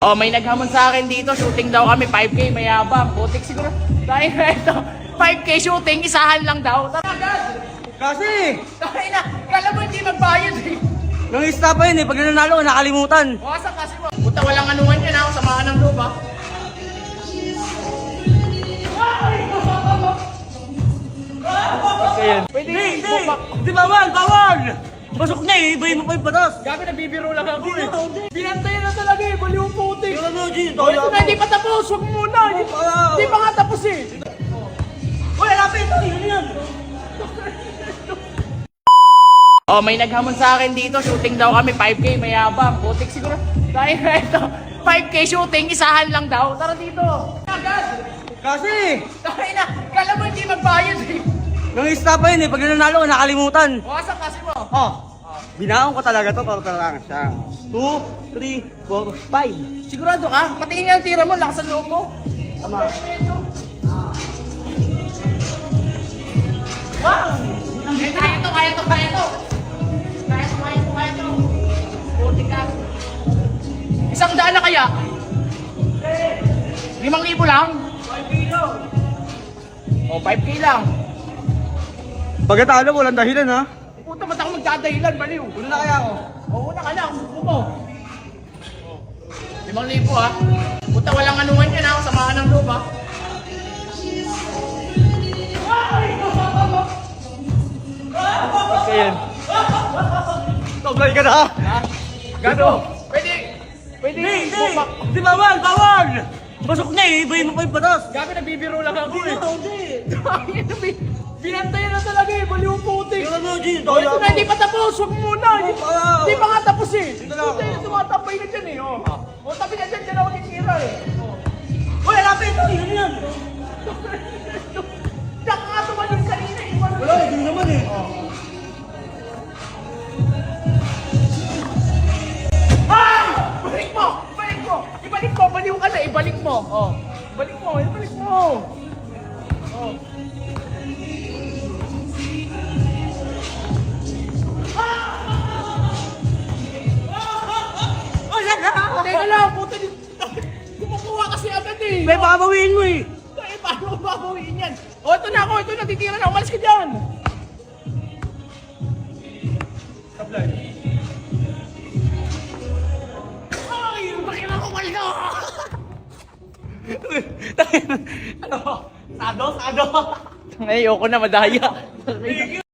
Oh, may naghamon sa akin dito, shooting daw kami, 5K, mayabang. Putik siguro. Dahil na ito, 5K shooting, isahan lang daw. Tara agad! Kasi, Dahil na, kala mo hindi magbayad eh. nang isa pa yun eh, pag nanalo, nakalimutan. Wasak kasi mo. Puta, walang anuhan yan ako, samahan ng loob ha. Ayan. Pwede Hindi, di bawal, bawal! Pasok na eh, ibahin mo pa yung patas. Gabi, nagbibiro lang ako eh. Binantayan na talaga eh, baliw putik. Yung ano, G, Oh, ito na, hindi pa tapos, huwag muna. Hindi pa nga tapos eh. Uy, lapit ito, yun yan. Oh, may naghamon sa akin dito, shooting daw kami, 5K, mayabang. Putik siguro. Dahil na ito, 5K shooting, isahan lang daw. Tara dito. Agad! Kasi, Dahil na, kala mo hindi magbayad eh. nang isa pa yun eh, pag nanalo, nakalimutan. Wasak kasi mo. Oh, binaon ko talaga to, para talaga siya. 2, 3, 4, 5. Sigurado ka? Patingin nga ang tira mo, lakas ang loob mo. Tama. Wow! Kaya to, kaya to, kaya to. Kaya to. Putik ka. 100 na kaya? 5,000 lang? 5K lang. Oh, 5K lang. Pagkatalo, walang dahilan ha. Puta, ba't ako magdadahilan, baliw? Una na kaya ako. Oo, una ka na, gusto mo. 5,000 ha? Puta, walang anuhan yan ha, samahan ng loob ha. Ayan. Toblay ka na. Ha? Gano? Pwede. Hindi, di bawal, bawal! Pasok na eh, ibahin mo pa yung patas. Gabi, nagbibiro lang ako eh. Hindi. Binantayan na talaga eh, baliw putik. Yung ano, G, Oh, ito na, hindi pa tapos, huwag muna. Hindi pa nga tapos eh. Dito lang Puta, yung tumatambay na dyan eh. Oh, tabi na dyan, dyan ako titira eh. Uy, lapit ito, yun yan. Tsaka nga tumalun kanina eh. Wala, hindi naman eh. Ah! Balik mo! Ibalik mo! Ibalik mo! Baliw ka na! Ibalik mo! Oh. Ibalik mo! Ibalik mo! Oh. Teka lang! Puta din! Kumukuha kasi agad eh! May babawiin mo eh. Kaya paano ko babawiin yan? Oh, ito na ako! Ito na! Titira na! Umalis ka dyan! Sablay. Ay! Bakit ako wala? Ano? Sado? Ayoko na madaya.